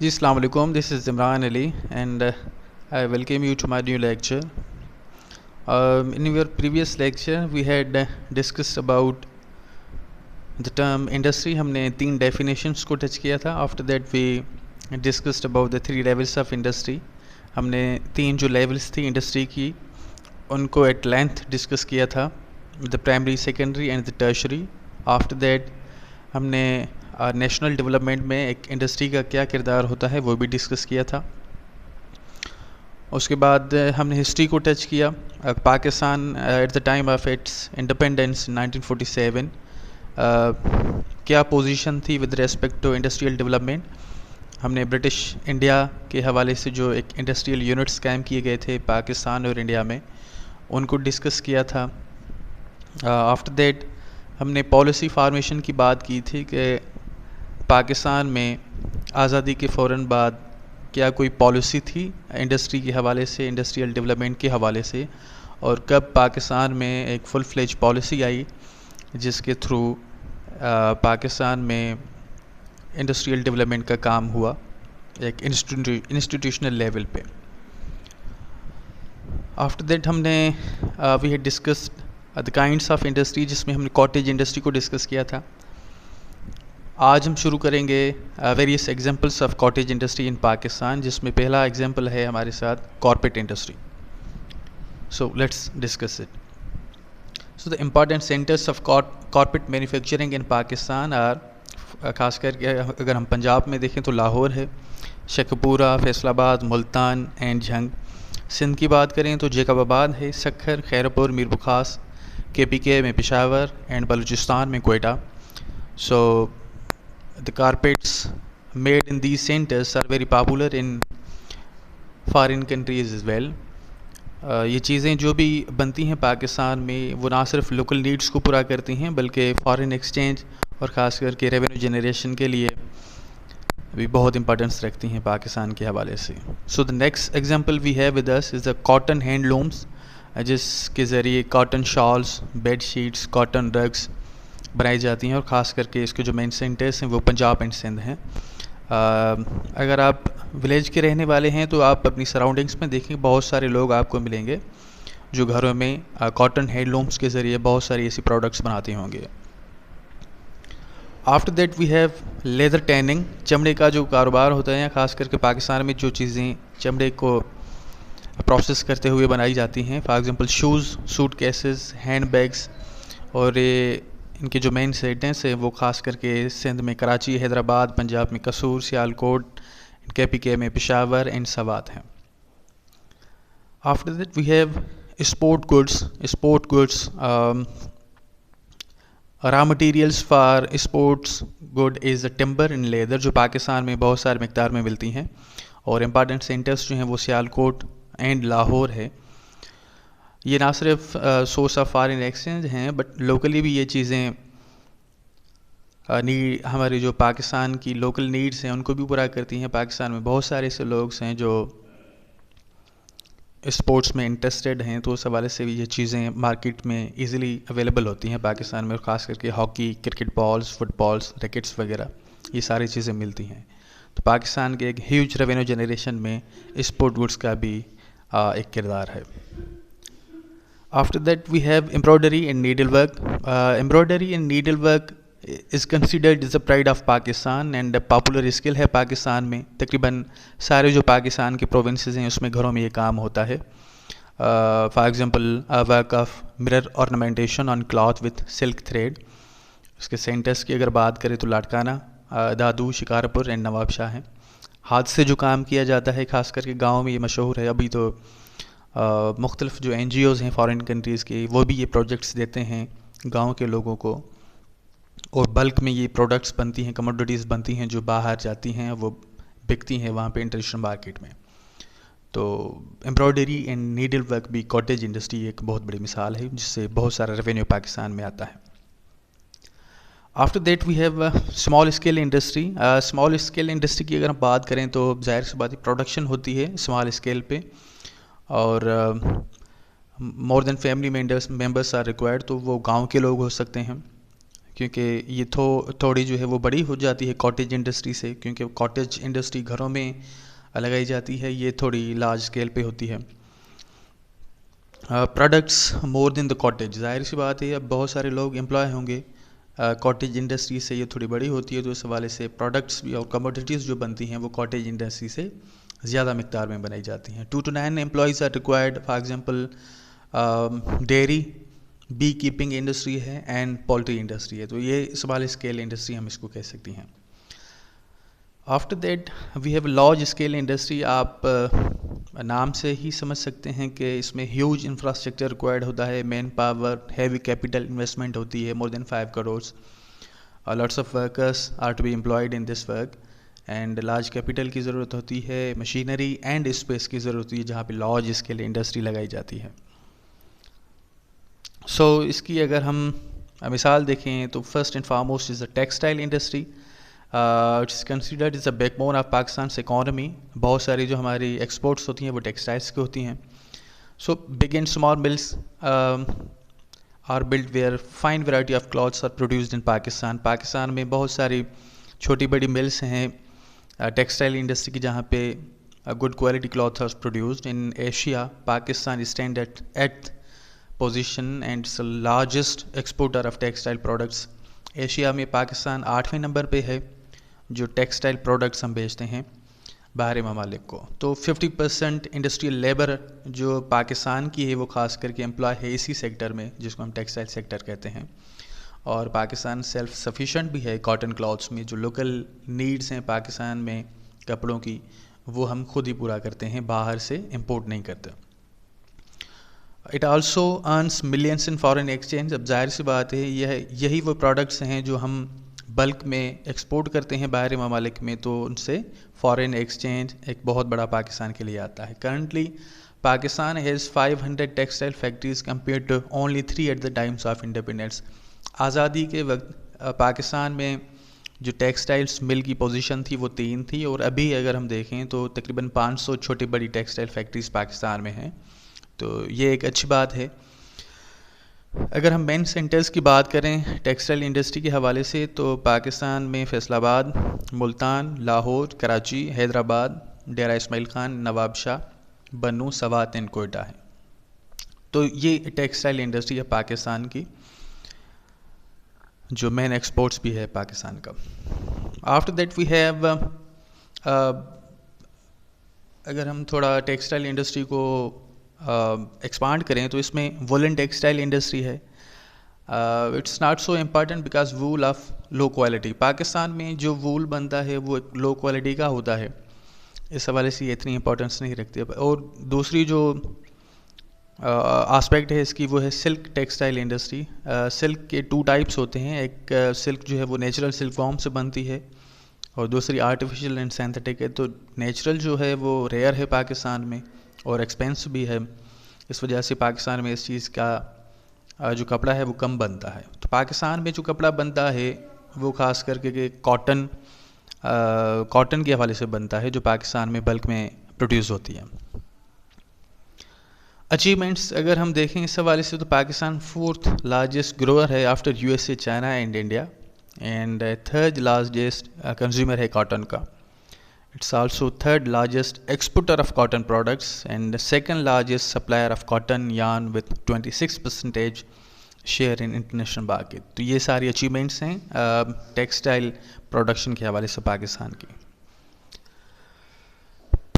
Ji, Assalamu alaikum. This is Imran Ali, and I welcome you to my new lecture. In your previous lecture, we had discussed about the term industry. हमने 3 definitions को touch किया था. After that, we discussed about the 3 levels of industry. हमने 3 जो levels थी industry की उनको at length discuss किया था, the primary, secondary and the tertiary. After that, हमने नेशनल डेवलपमेंट में एक इंडस्ट्री का क्या किरदार होता है वो भी डिस्कस किया था. उसके बाद हमने हिस्ट्री को टच किया. Pakistan at the time of its independence 1947 क्या पोजीशन थी with respect to industrial development. हमने ब्रिटिश इंडिया के हवाले से जो एक इंडस्ट्रियल यूनिट्स कायम किए गए थे पाकिस्तान और इंडिया में उनको डिस्कस किया था. आफ्टर दैट हमने पॉलिसी फार्मेशन की बात की थी कि पाकिस्तान में आज़ादी के फ़ौरन बाद क्या कोई पॉलिसी थी इंडस्ट्री के हवाले से, इंडस्ट्रियल डेवलपमेंट के हवाले से, और कब पाकिस्तान में एक फुल फ्लेज पॉलिसी आई जिसके थ्रू पाकिस्तान में इंडस्ट्रियल डेवलपमेंट का काम हुआ एक इंस्टीट्यूशनल लेवल पे. आफ्टर दैट हमने we had discussed the kinds of industry, जिसमें हमने कॉटेज इंडस्ट्री को डिस्कस किया था. आज हम शुरू करेंगे various examples of cottage industry in Pakistan, जिसमें पहला एग्जांपल है हमारे साथ corporate industry. So let's discuss it. So the important centres of corporate manufacturing in Pakistan are, ख़ास करके अगर हम पंजाब में देखें तो लाहौर है, शेखपुरा, फैसलाबाद, मुल्तान एंड झंग. सिंध की बात करें तो जैकबाबाद है, सक्खर, खैरपुर, मीर बुखास, KPK में पेशावर एंड बलूचिस्तान में कोयटा. सो the carpets made in these centers are very popular in foreign countries as well. ये चीज़ें जो भी बनती हैं पाकिस्तान में वो ना सिर्फ लोकल नीड्स को पूरा करती हैं बल्कि फॉरेन एक्सचेंज और ख़ास करके रेवेन्यू जनरेशन के लिए भी बहुत इंपॉर्टेंस रखती हैं पाकिस्तान के हवाले से. So the next example we have with us is the cotton handlooms, जिसके ज़रिए cotton shawls, bed sheets, cotton rugs बनाई जाती हैं, और ख़ास करके इसके जो मेन सेंटर्स हैं वो पंजाब एंड सिंध हैं. अगर आप विलेज के रहने वाले हैं तो आप अपनी सराउंडिंग्स में देखेंगे बहुत सारे लोग आपको मिलेंगे जो घरों में कॉटन हैंडलूम्स के ज़रिए बहुत सारी ऐसी प्रोडक्ट्स बनाते होंगे. After that we have leather tanning, चमड़े का जो कारोबार होता है, ख़ास करके पाकिस्तान में जो चीज़ें चमड़े को प्रोसेस करते हुए बनाई जाती हैं, for example shoes, suit cases, hand bags, और इनके जो मेन सेंटर्स हैं वो ख़ास करके सिंध में कराची, हैदराबाद, पंजाब में कसूर, सियालकोट, KPK में पेशावर एंड सवात हैं. After that we have sport goods raw materials for sports good is the timber and leather, जो पाकिस्तान में बहुत सारे मिकदार में मिलती हैं, और इम्पॉर्टेंट सेंटर्स जो हैं वो सियालकोट एंड लाहौर है. ये ना सिर्फ सोर्स ऑफ फॉरेन एक्सचेंज हैं बट लोकली भी ये चीज़ें हमारी जो पाकिस्तान की लोकल नीड्स हैं उनको भी पूरा करती हैं. पाकिस्तान में बहुत सारे ऐसे लोग हैं जो स्पोर्ट्स में इंटरेस्टेड हैं, तो उस हवाले से भी ये चीज़ें मार्केट में इजीली अवेलेबल होती हैं पाकिस्तान में, और ख़ास करके hockey, cricket balls, footballs, rackets वगैरह ये सारी चीज़ें मिलती हैं. तो पाकिस्तान के एक ह्यूज रेवेन्यू जनरेशन में स्पोर्ट गुड्स का भी एक किरदार है. After that we have embroidery and needlework. Embroidery and needlework is considered as the pride of Pakistan and a popular skill है पाकिस्तान में. तकरीबन सारे जो पाकिस्तान के प्रोविंसेस हैं उसमें घरों में ये काम होता है. For example work of mirror ornamentation on cloth with silk thread. इसके सेंटर्स की अगर बात करें तो लाड़काना, दादू, शिकारपुर एंड नवाबशाह हैं. हाथ से जो काम किया जाता है ख़ास करके गाँव में ये मशहूर है. अभी तो मुख्तलिफ जो NGOs हैं फॉरेन कंट्रीज़ के वो भी ये प्रोजेक्ट्स देते हैं गांव के लोगों को, और बल्क में ये प्रोडक्ट्स बनती हैं, कमोडिटीज़ बनती हैं जो बाहर जाती हैं, वो बिकती हैं वहाँ पे इंटरनेशनल मार्केट में. तो एम्ब्रॉयडरी एंड नीडल वर्क भी कॉटेज इंडस्ट्री एक बहुत बड़ी मिसाल है जिससे बहुत सारा रेवेन्यू पाकिस्तान में आता है. After that we have small scale industry. Small scale industry की अगर हम बात करें तो ज़ाहिर सी बात है प्रोडक्शन होती है स्मॉल स्केल पे, और more than family members are required, तो वो गांव के लोग हो सकते हैं क्योंकि ये थोड़ी जो है वो बड़ी हो जाती है कॉटेज इंडस्ट्री से, क्योंकि कॉटेज इंडस्ट्री घरों में लगाई जाती है, ये थोड़ी लार्ज स्केल पे होती है। Products more than the cottage, जाहिर सी बात है अब बहुत सारे लोग एम्प्लॉय होंगे कॉटेज इंडस्ट्री से, ये थोड़ी बड़ी होती है, तो इस हवाले से प्रोडक्ट्स भी और कमोडिटीज़ जो बनती हैं वो कॉटेज इंडस्ट्री से ज़्यादा मिकदार में बनाई जाती हैं। 2 to 9 employees are required, for example dairy, beekeeping industry है एंड पोल्ट्री इंडस्ट्री है, तो ये स्मॉल स्केल इंडस्ट्री हम इसको कह सकती हैं। After that we have large scale industry. आप नाम से ही समझ सकते हैं कि इसमें ह्यूज इंफ्रास्ट्रक्चर रिक्वायर्ड होता है, manpower, heavy capital investment होती है, more than 5 crore, lots of workers are to be employed in this work, and large capital की ज़रूरत होती है, मशीनरी एंड स्पेस की ज़रूरत होती है जहाँ पे लार्ज स्केल इंडस्ट्री लगाई जाती है। इसकी अगर हम मिसाल देखें तो first and foremost is the textile industry, it's considered is the backbone of Pakistan economy. बहुत सारी जो हमारी एक्सपोर्ट्स होती हैं वो टेक्सटाइल्स की होती हैं। Big and small mills are build where fine variety of cloths are produced in Pakistan. Pakistan में बहुत सारी छोटी बड़ी मिल्स हैं टेक्सटाइल इंडस्ट्री की जहाँ पे good quality cloth are produced in Asia. Pakistan stand at position and it's the largest exporter of textile products. Asia में पाकिस्तान 8वें नंबर पे है जो टेक्सटाइल प्रोडक्ट्स हम बेचते हैं बाहरी ममालिक को। तो 50% इंडस्ट्रियल लेबर जो पाकिस्तान की है वो ख़ास करके एम्प्लॉय है इसी सेक्टर में जिसको हम टेक्सटाइल सेक्टर कहते हैं। और पाकिस्तान सेल्फ सफिशेंट भी है कॉटन क्लॉथ्स में। जो लोकल नीड्स हैं पाकिस्तान में कपड़ों की वो हम खुद ही पूरा करते हैं, बाहर से इंपोर्ट नहीं करते। It also earns millions in foreign exchange. अब जाहिर सी बात है यही वो प्रोडक्ट्स हैं जो हम बल्क में एक्सपोर्ट करते हैं बाहरी ममालिक में, तो उनसे फॉरेन एक्सचेंज एक बहुत बड़ा पाकिस्तान के लिए आता है। Currently Pakistan has 500 textile factories compare to only 3 at the times of independence. आज़ादी के वक्त पाकिस्तान में जो टेक्सटाइल्स मिल की पोजीशन थी वो 3 थी, और अभी अगर हम देखें तो तकरीबन 500 छोटी बड़ी टेक्सटाइल फैक्ट्रीज पाकिस्तान में हैं, तो ये एक अच्छी बात है। अगर हम मेन सेंटर्स की बात करें टेक्सटाइल इंडस्ट्री के हवाले से तो पाकिस्तान में फैसलाबाद, मुल्तान, लाहौर, कराची, हैदराबाद, डेरा इस्माइल खान, नवाबशाह, बन्नू, सवात एंड कोयटा है। तो ये टेक्सटाइल इंडस्ट्री है पाकिस्तान की जो मेन एक्सपोर्ट्स भी है पाकिस्तान का। आफ्टर दैट वी हैव अगर हम थोड़ा टेक्सटाइल इंडस्ट्री को एक्सपांड करें तो इसमें वुलन टेक्सटाइल इंडस्ट्री है। It's not so important because wool of low quality. Pakistan में जो वूल बनता है वो लो क्वालिटी का होता है, इस हवाले से ये इतनी इंपॉर्टेंस नहीं रखती। और दूसरी जो आस्पेक्ट है इसकी वो है सिल्क टेक्सटाइल इंडस्ट्री। सिल्क के 2 टाइप्स होते हैं, एक सिल्क जो है वो नेचुरल सिल्क फॉर्म से बनती है और दूसरी आर्टिफिशियल एंड सिंथेटिक है। तो नेचुरल जो है वो रेयर है पाकिस्तान में और एक्सपेंसिव भी है, इस वजह से पाकिस्तान में इस चीज़ का जो कपड़ा है वो कम बनता है। तो पाकिस्तान में जो कपड़ा बनता है वो ख़ास करके कॉटन के हवाले से बनता है जो पाकिस्तान में बल्क में प्रोड्यूस होती है। अचीवमेंट्स अगर हम देखें इस हवाले से तो पाकिस्तान 4th लार्जेस्ट ग्रोअर है after USA, China and India, and 3rd largest consumer है कॉटन का। It's also 3rd largest exporter of cotton products and the 2nd largest supplier of cotton yarn with 26% share in international market। तो ये सारी achievements हैं textile production के हवाले से पाकिस्तान की।